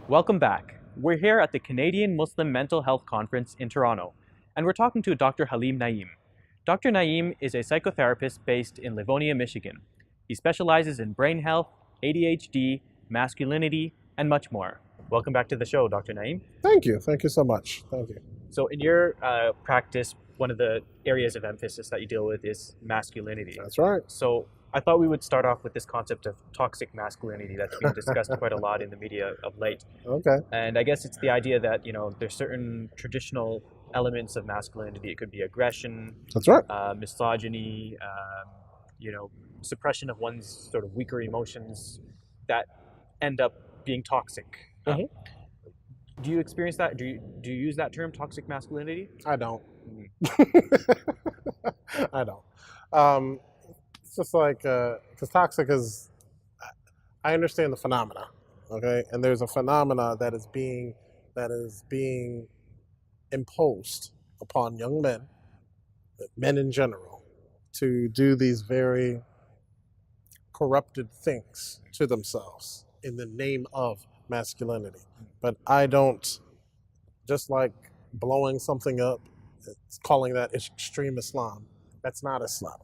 Welcome back. We're here at the Canadian Muslim Mental Health Conference in Toronto, and we're talking to Dr. Halim Naeem. Dr. Naeem is a psychotherapist based in Livonia, Michigan. He specializes in brain health, ADHD, masculinity, and much more. Welcome back to the show, Dr. Naeem. Thank you. Thank you so much. Thank you. So, in your practice, one of the areas of emphasis that you deal with is masculinity. That's right. So, I thought we would start off with this concept of toxic masculinity that's being discussed quite a lot in the media of late. Okay. And I guess it's the idea that, there's certain traditional elements of masculinity. It could be aggression, That's right. misogyny, suppression of one's sort of weaker emotions that end up being toxic. Mhm. Do you experience that? Do you use that term, toxic masculinity? I don't. I don't. It's just like, because toxic is, I understand the phenomena, okay? And there's a phenomena that is being imposed upon young men in general, to do these very corrupted things to themselves in the name of masculinity. But I don't, just like blowing something up, it's calling that extreme Islam. That's not Islam.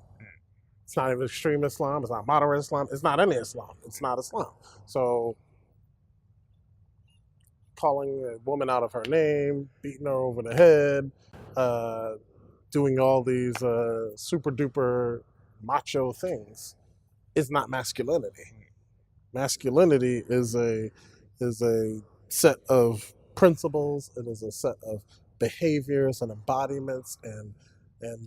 It's not even extreme Islam. It's not moderate Islam. It's not any Islam. It's not Islam. So calling a woman out of her name, beating her over the head, doing all these super duper macho things is not masculinity. Masculinity is a set of principles. It is a set of behaviors and embodiments and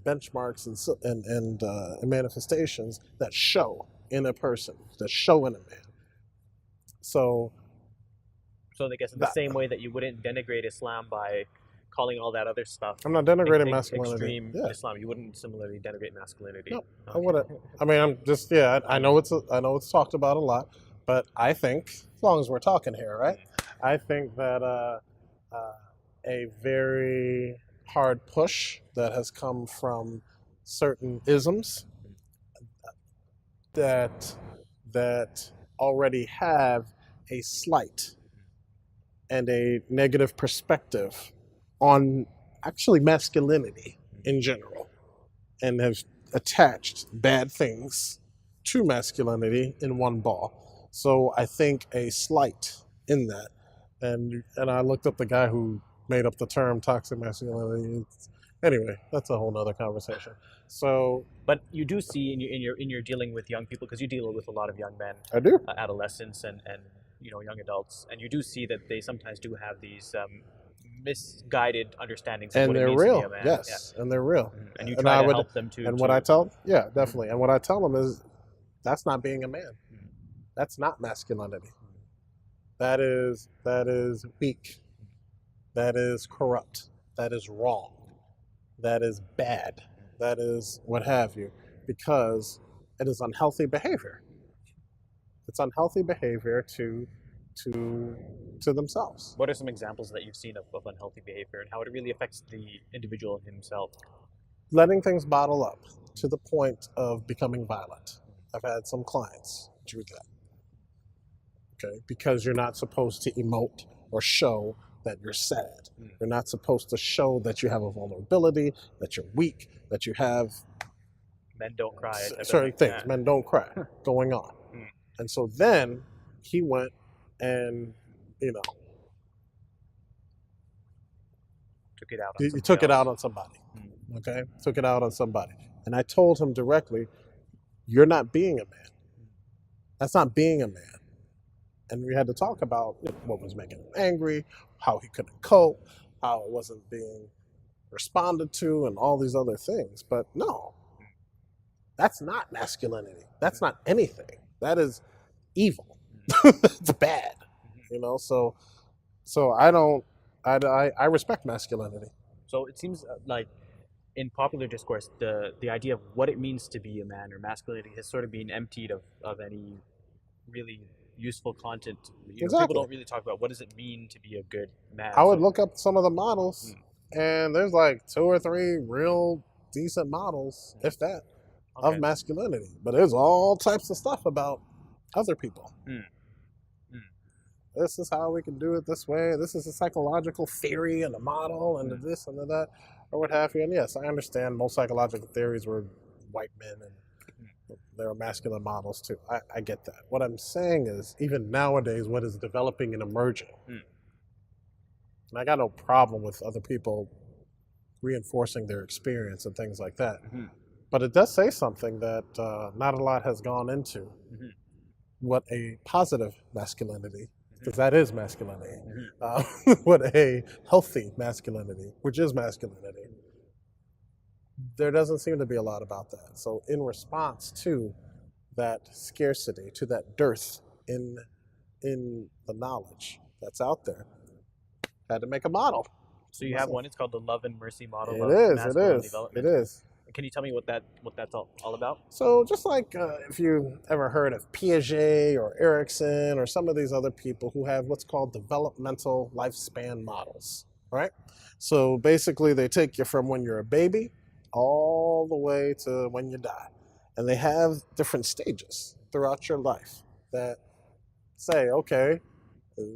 benchmarks and manifestations that show in a person, that show in a man. So I guess in the same way that you wouldn't denigrate Islam by calling all that other stuff. I'm not denigrating masculinity. Extreme Islam. You wouldn't similarly denigrate masculinity. No, I wouldn't. I mean, I'm just I know it's talked about a lot, but I think, as long as we're talking here, right? I think that a very hard push that has come from certain isms that already have a slight and a negative perspective on actually masculinity in general, and have attached bad things to masculinity in one ball. So I think a slight in that, and I looked up the guy who made up the term toxic masculinity. Anyway, that's a whole nother conversation. So, but you do see in your dealing with young people, because you deal with a lot of young men, I do, adolescents and young adults, and you do see that they sometimes do have these misguided understandings of and what it they're means real. to be a man. Yes, yeah. And they're real. Mm-hmm. And you try to help them to. And what I tell, yeah, definitely. And what I tell them is, that's not being a man. Mm-hmm. That's not masculinity. That is weak. That is corrupt. That is wrong. That is bad. That is what have you, because it is unhealthy behavior. It's unhealthy behavior to themselves. What are some examples that you've seen of unhealthy behavior and how it really affects the individual himself? Letting things bottle up to the point of becoming violent. I've had some clients do that. Okay, because you're not supposed to emote or show that you're sad. You're not supposed to show that you have a vulnerability, that you're weak, that you have men don't cry. Certain things. Men don't cry going on. And so then he went and, took it out. He took it out on somebody. Okay, took it out on somebody. And I told him directly, "You're not being a man. That's not being a man." And we had to talk about what was making him angry, how he couldn't cope, how it wasn't being responded to, and all these other things. But no, that's not masculinity. That's not anything. That is evil. It's bad. So I respect masculinity. So it seems like in popular discourse, the idea of what it means to be a man or masculinity has sort of been emptied of any really useful content. Exactly. People don't really talk about what does it mean to be a good man. I would look up some of the models, and there's like 2 or 3 real decent models, if that, of masculinity. But there's all types of stuff about other people. this is how we can do it this way. This is a psychological theory and a model and this and that, or what have you. And yes, I understand most psychological theories were white men and there are masculine models too. I get that. What I'm saying is, even nowadays, what is developing and emerging, and I got no problem with other people reinforcing their experience and things like that. But it does say something that not a lot has gone into what a positive masculinity, because that is masculinity, what a healthy masculinity, which is masculinity. There doesn't seem to be a lot about that. So in response to that scarcity, to that dearth in the knowledge that's out there, had to make a model. So you have one. It's called the Love and Mercy model It of is. masculine It is. development. It is. Can you tell me what that's all about? So just like if you ever heard of Piaget or Erickson or some of these other people who have what's called developmental lifespan models, right? So basically they take you from when you're a baby all the way to when you die. And they have different stages throughout your life that say, okay,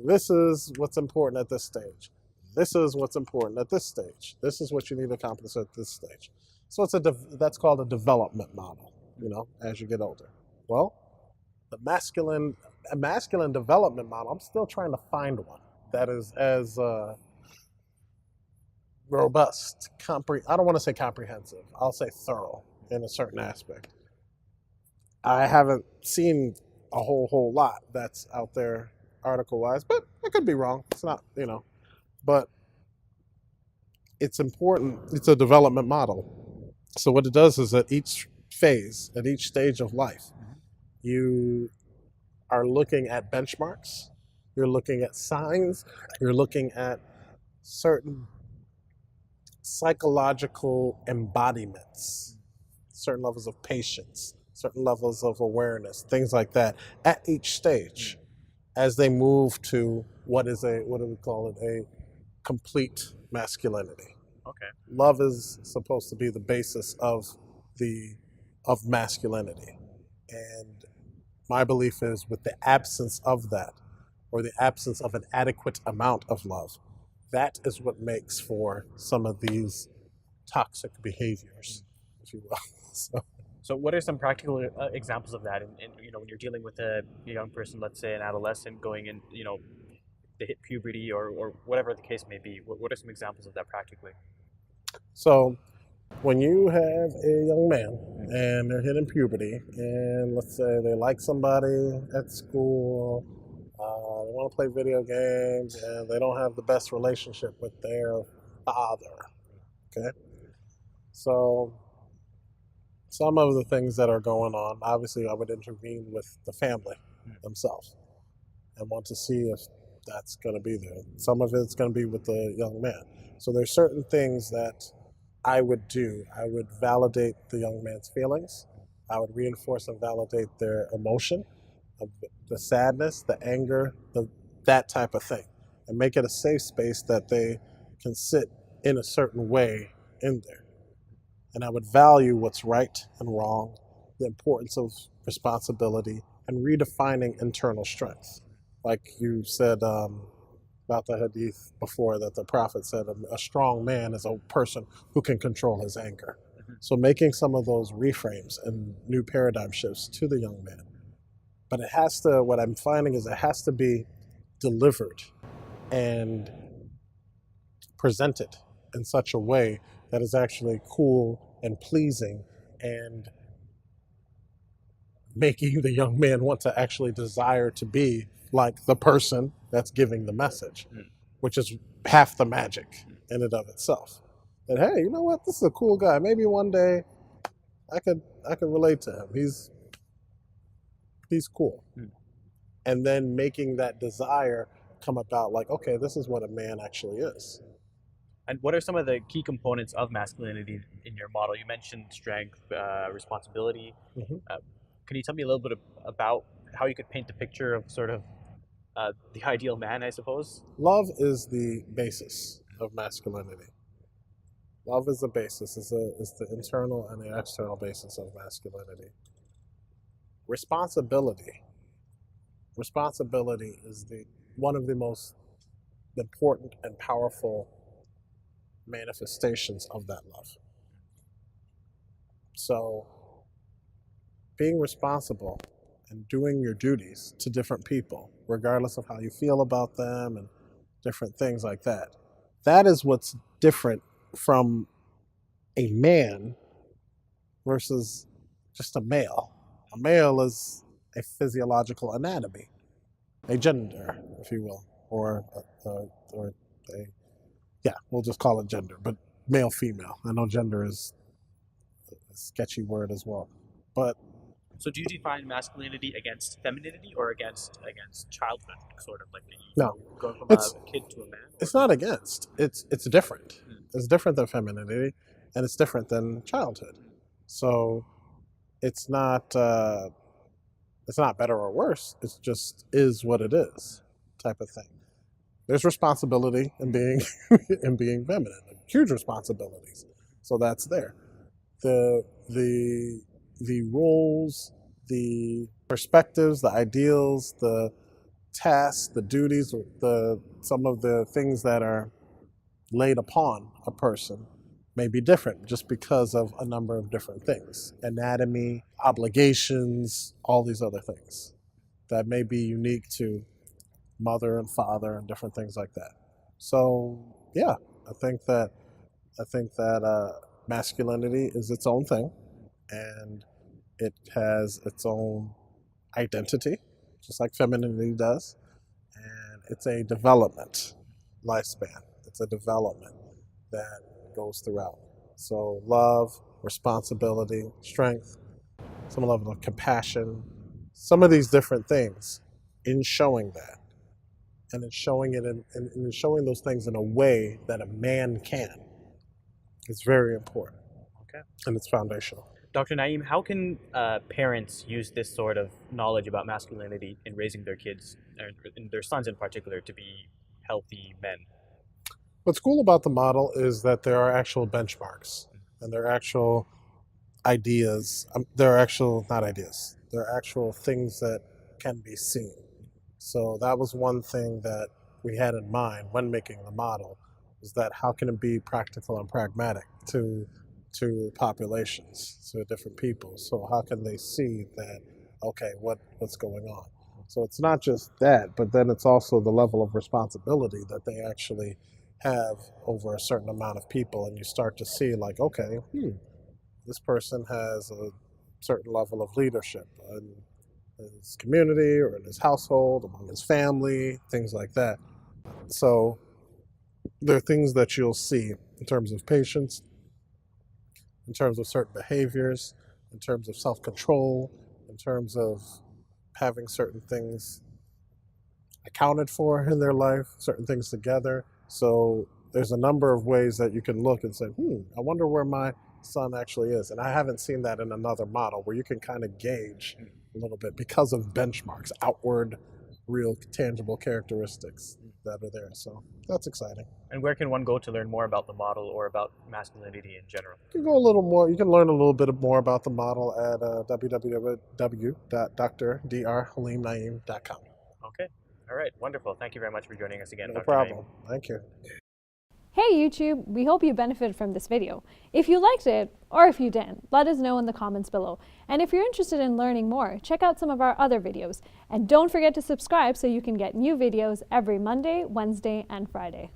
this is what's important at this stage. This is what's important at this stage. This is what you need to accomplish at this stage. So that's called a development model, as you get older. Well, a masculine development model, I'm still trying to find one that is as robust, I don't want to say comprehensive, I'll say thorough in a certain aspect. I haven't seen a whole lot that's out there article-wise, but I could be wrong. It's not, but it's important. It's a development model. So what it does is at each phase, at each stage of life, you are looking at benchmarks, you're looking at signs, you're looking at certain psychological embodiments, certain levels of patience, certain levels of awareness, things like that, at each stage as they move to what do we call it, a complete masculinity. Okay. Love is supposed to be the basis of masculinity. And my belief is with the absence of that, or the absence of an adequate amount of love, that is what makes for some of these toxic behaviors, if you will. So what are some practical examples of that? And when you're dealing with a young person, let's say an adolescent going in, they hit puberty or whatever the case may be. What are some examples of that practically? So when you have a young man and they're hitting puberty, and let's say they like somebody at school, they want to play video games, and they don't have the best relationship with their father, okay? So some of the things that are going on, obviously I would intervene with the family themselves and want to see if that's going to be there. Some of it's going to be with the young man. So there's certain things that I would do. I would validate the young man's feelings. I would reinforce and validate their emotion, the sadness, the anger, that type of thing, and make it a safe space that they can sit in a certain way in there. And I would value what's right and wrong, the importance of responsibility, and redefining internal strength. Like you said about the hadith before, that the Prophet said a strong man is a person who can control his anger. So making some of those reframes and new paradigm shifts to the young man. But what I'm finding is it has to be delivered and presented in such a way that is actually cool and pleasing and making the young man want to actually desire to be like the person that's giving the message, which is half the magic in and of itself. That, hey, you know what? This is a cool guy. Maybe one day I could relate to him. He's cool. And then making that desire come about, like, okay, this is what a man actually is. And what are some of the key components of masculinity in your model? You mentioned strength, responsibility. Can you tell me a little bit about how you could paint the picture of sort of the ideal man, I suppose? Love is the basis of masculinity. Love is the basis. It's the internal and the external basis of masculinity. Responsibility is the one of the most important and powerful manifestations of that love. So being responsible and doing your duties to different people, regardless of how you feel about them and different things like that, that is what's different from a man versus just a male. A male is a physiological anatomy, a gender, if you will, or yeah, we'll just call it gender, but male, female. I know gender is a sketchy word as well, but So do you define masculinity against femininity or against childhood, sort of like no, going from it's a kid to a man? it's not against. It's different. It's different than femininity, and it's different than childhood. So it's not better or worse. It's just is what it is, type of thing. There's responsibility in being in being feminine, huge responsibilities. So that's there. The roles, the perspectives, the ideals, the tasks, the duties, some of the things that are laid upon a person may be different just because of a number of different things. Anatomy, obligations, all these other things that may be unique to mother and father and different things like that. So yeah, I think that masculinity is its own thing, and it has its own identity, just like femininity does, and it's a development lifespan. It's a development that goes throughout. So love, responsibility, strength, some level of compassion, some of these different things in showing that. And in showing it in showing those things in a way that a man can. It's very important. Okay. And it's foundational. Dr. Naim, how can parents use this sort of knowledge about masculinity in raising their kids, or their sons in particular, to be healthy men? What's cool about the model is that there are actual benchmarks, and there are actual ideas. There are actual, not ideas, there are actual things that can be seen. So that was one thing that we had in mind when making the model, is that how can it be practical and pragmatic to populations, to different people? So how can they see that, okay, what's going on? So it's not just that, but then it's also the level of responsibility that they actually have over a certain amount of people, and you start to see like, okay, this person has a certain level of leadership in his community or in his household, among his family, things like that. So there are things that you'll see in terms of patience, in terms of certain behaviors, in terms of self-control, in terms of having certain things accounted for in their life, certain things together. So there's a number of ways that you can look and say, I wonder where my son actually is. And I haven't seen that in another model where you can kind of gauge a little bit because of benchmarks, outward, real, tangible characteristics that are there. So that's exciting. And where can one go to learn more about the model or about masculinity in general? You can go a little more. You can learn a little bit more about the model at www.drdrhalimnaeem.com. Okay. All right. Wonderful. Thank you very much for joining us again, No Dr. problem. Naim. Thank you. Hey YouTube, we hope you benefited from this video. If you liked it, or if you didn't, let us know in the comments below. And if you're interested in learning more, check out some of our other videos. And don't forget to subscribe so you can get new videos every Monday, Wednesday, and Friday.